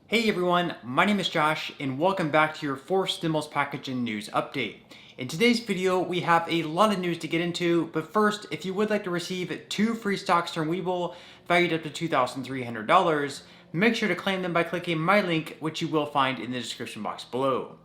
Hey everyone, my name is Josh and welcome back to your fourth stimulus package and news update. In today's video, we have a lot of news to get into, but first, if you would like to receive 2 free stocks from Webull valued up to $2,300, make sure to claim them by clicking my link, which you will find in the description box below.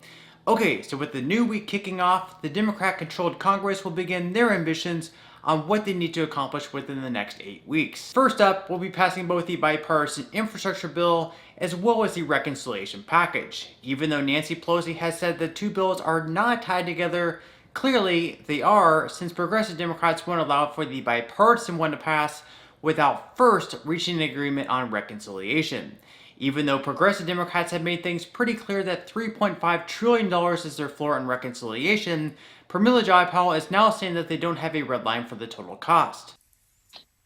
Okay, so with the new week kicking off, the Democrat-controlled Congress will begin their ambitions on what they need to accomplish within the next 8 weeks. First up, we'll be passing both the bipartisan infrastructure bill as well as the reconciliation package. Even though Nancy Pelosi has said the two bills are not tied together, clearly they are, since progressive Democrats won't allow for the bipartisan one to pass without first reaching an agreement on reconciliation. Even though progressive Democrats have made things pretty clear that $3.5 trillion is their floor on reconciliation, Pramila Jayapal is now saying that they don't have a red line for the total cost.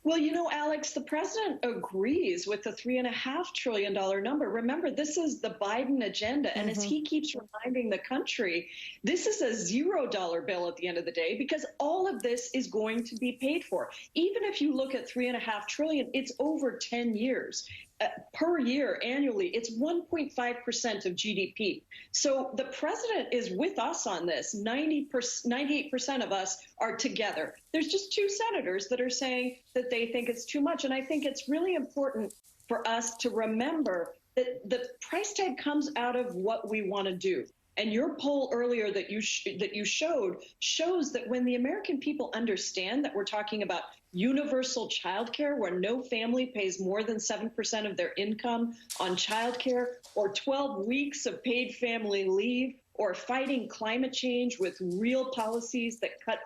Well, Alex, the president agrees with the $3.5 trillion number. Remember, this is the Biden agenda. And as he keeps reminding the country, this is a $0 bill at the end of the day, because all of this is going to be paid for. Even if you look at $3.5 trillion, it's over 10 years. Per year, annually, it's 1.5% of GDP. So the president is with us on this. 98% of us are together. There's just two senators that are saying that they think it's too much. And I think it's really important for us to remember that the price tag comes out of what we want to do. And your poll earlier that you showed shows that when the American people understand that we're talking about universal childcare, where no family pays more than 7% of their income on childcare, or 12 weeks of paid family leave, or fighting climate change with real policies that cut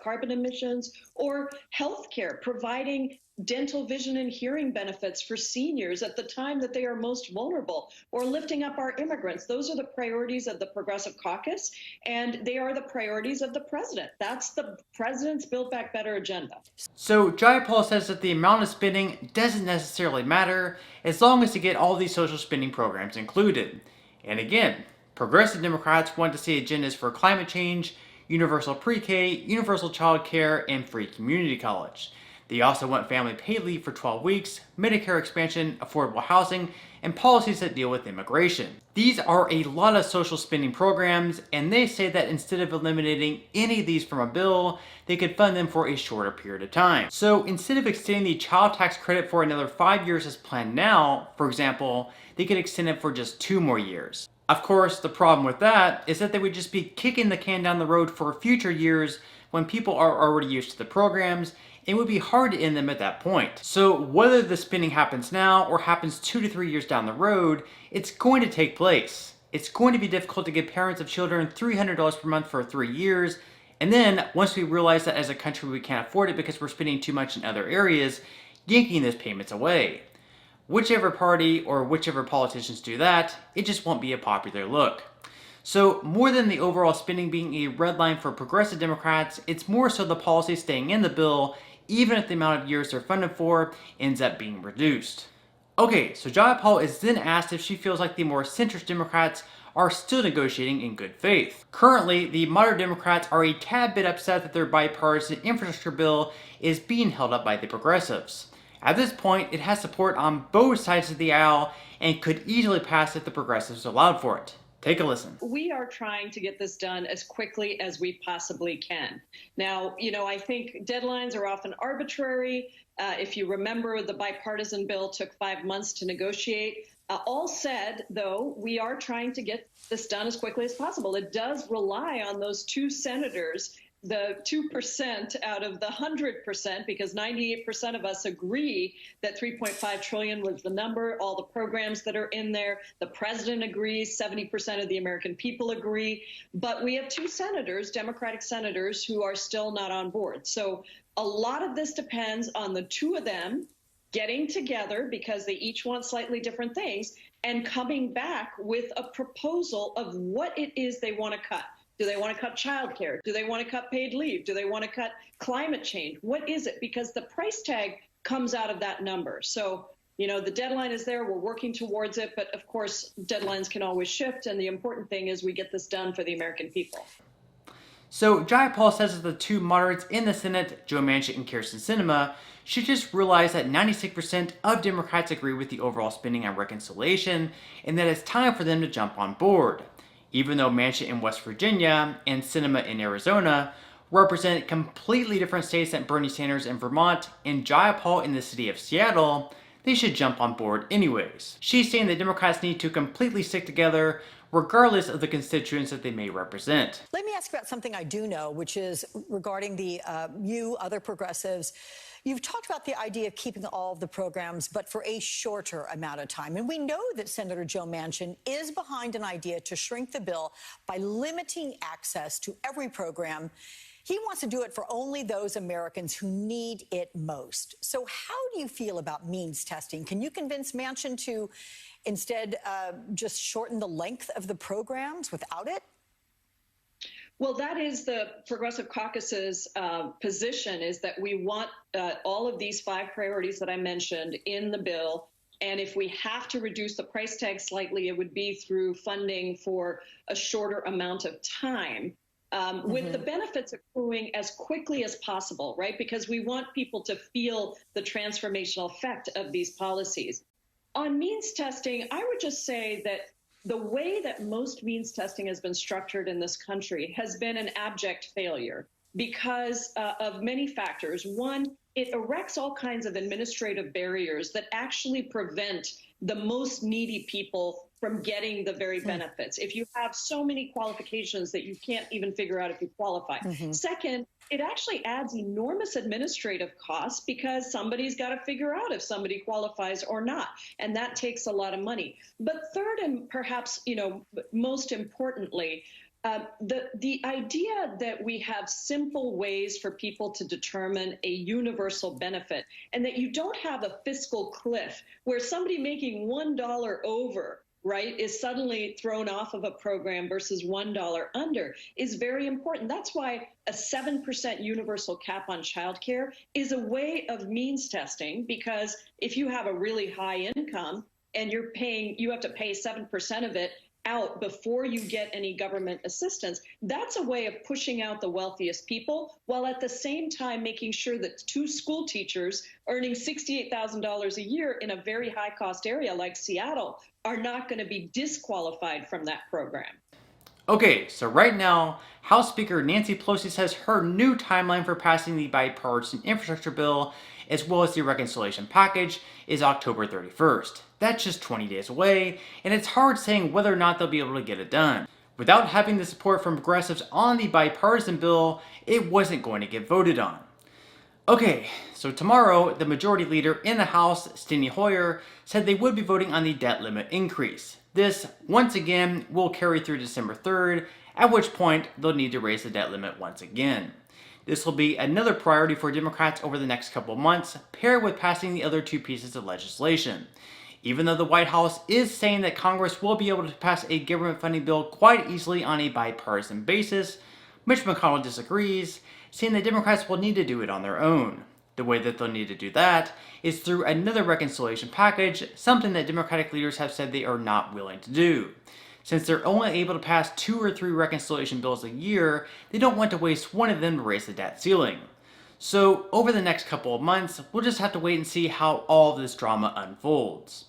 carbon emissions, or healthcare, providing dental, vision, and hearing benefits for seniors at the time that they are most vulnerable, or lifting up our immigrants. Those are the priorities of the Progressive Caucus, and they are the priorities of the president. That's the president's Build Back Better agenda. So Jayapal says that the amount of spending doesn't necessarily matter as long as you get all these social spending programs included. And again, progressive Democrats want to see agendas for climate change, universal pre-K, universal child care, and free community college. They also want family paid leave for 12 weeks, Medicare expansion, affordable housing, and policies that deal with immigration. These are a lot of social spending programs, and they say that instead of eliminating any of these from a bill, they could fund them for a shorter period of time. So instead of extending the child tax credit for another 5 years as planned now, for example, they could extend it for just 2 more years. Of course, the problem with that is that they would just be kicking the can down the road for future years when people are already used to the programs. It would be hard to end them at that point. So whether the spending happens now or happens 2 to 3 years down the road, it's going to take place. It's going to be difficult to give parents of children $300 per month for 3 years, and then once we realize that as a country we can't afford it because we're spending too much in other areas, yanking those payments away. Whichever party or whichever politicians do that, it just won't be a popular look. So more than the overall spending being a red line for progressive Democrats, it's more so the policy staying in the bill, even if the amount of years they're funded for ends up being reduced. Okay, so Jayapal is then asked if she feels like the more centrist Democrats are still negotiating in good faith. Currently, the moderate Democrats are a tad bit upset that their bipartisan infrastructure bill is being held up by the progressives. At this point, it has support on both sides of the aisle and could easily pass if the progressives allowed for it. Take a listen. We are trying to get this done as quickly as we possibly can. Now, I think deadlines are often arbitrary. If you remember, the bipartisan bill took 5 months to negotiate. All said, though, we are trying to get this done as quickly as possible. It does rely on those two senators, the 2% out of the 100%, because 98% of us agree that 3.5 trillion was the number, all the programs that are in there. The president agrees, 70% of the American people agree. But we have two senators, Democratic senators, who are still not on board. So a lot of this depends on the two of them getting together, because they each want slightly different things, and coming back with a proposal of what it is they want to cut. Do they want to cut childcare? Do they want to cut paid leave? Do they want to cut climate change? What is it? Because the price tag comes out of that number. So, the deadline is there. We're working towards it. But of course, deadlines can always shift. And the important thing is we get this done for the American people. So Jayapal says that the two moderates in the Senate, Joe Manchin and Kyrsten Sinema, should just realize that 96% of Democrats agree with the overall spending on reconciliation and that it's time for them to jump on board. Even though Manchin in West Virginia and Sinema in Arizona represent completely different states than Bernie Sanders in Vermont and Jayapal in the city of Seattle, they should jump on board anyways. She's saying that Democrats need to completely stick together regardless of the constituents that they may represent. Let me ask about something I do know, which is regarding the other progressives. You've talked about the idea of keeping all of the programs, but for a shorter amount of time. And we know that Senator Joe Manchin is behind an idea to shrink the bill by limiting access to every program. He wants to do it for only those Americans who need it most. So how do you feel about means testing? Can you convince Manchin to instead just shorten the length of the programs without it? Well, that is the Progressive Caucus's position, is that we want all of these 5 priorities that I mentioned in the bill. And if we have to reduce the price tag slightly, it would be through funding for a shorter amount of time. With the benefits accruing as quickly as possible, right? Because we want people to feel the transformational effect of these policies. On means testing, I would just say that the way that most means testing has been structured in this country has been an abject failure because of many factors. One, it erects all kinds of administrative barriers that actually prevent the most needy people from getting the very benefits. If you have so many qualifications that you can't even figure out if you qualify. Second, it actually adds enormous administrative costs because somebody's got to figure out if somebody qualifies or not. And that takes a lot of money. But third, and perhaps, most importantly, the idea that we have simple ways for people to determine a universal benefit and that you don't have a fiscal cliff where somebody making $1 over, right, is suddenly thrown off of a program versus $1 under is very important. That's why a 7% universal cap on childcare is a way of means testing, because if you have a really high income and you have to pay 7% of it out before you get any government assistance, that's a way of pushing out the wealthiest people, while at the same time making sure that 2 school teachers earning $68,000 a year in a very high-cost area like Seattle are not going to be disqualified from that program. Okay, so right now, House Speaker Nancy Pelosi says her new timeline for passing the bipartisan infrastructure bill, as well as the reconciliation package, is October 31st. That's just 20 days away, and it's hard saying whether or not they'll be able to get it done. Without having the support from progressives on the bipartisan bill, it wasn't going to get voted on. Okay, so tomorrow, the majority leader in the House, Steny Hoyer, said they would be voting on the debt limit increase. This, once again, will carry through December 3rd, at which point they'll need to raise the debt limit once again. This will be another priority for Democrats over the next couple of months, paired with passing the other 2 pieces of legislation. Even though the White House is saying that Congress will be able to pass a government funding bill quite easily on a bipartisan basis, Mitch McConnell disagrees, saying that Democrats will need to do it on their own. The way that they'll need to do that is through another reconciliation package, something that Democratic leaders have said they are not willing to do. Since they're only able to pass 2 or 3 reconciliation bills a year, they don't want to waste one of them to raise the debt ceiling. So over the next couple of months, we'll just have to wait and see how all of this drama unfolds.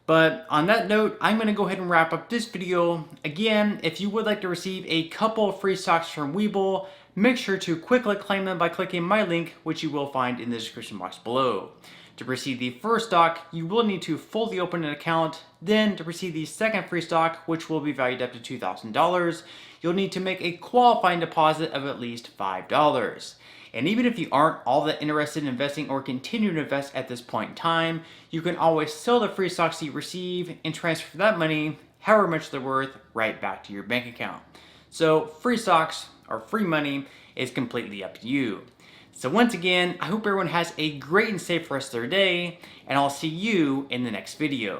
But on that note, I'm going to go ahead and wrap up this video. Again, if you would like to receive a couple of free stocks from Webull, make sure to quickly claim them by clicking my link, which you will find in the description box below. To receive the first stock, you will need to fully open an account. Then to receive the second free stock, which will be valued up to $2,000, you'll need to make a qualifying deposit of at least $5. And even if you aren't all that interested in investing or continue to invest at this point in time, you can always sell the free stocks you receive and transfer that money, however much they're worth, right back to your bank account. So free stocks or free money is completely up to you. So once again, I hope everyone has a great and safe rest of their day, and I'll see you in the next video.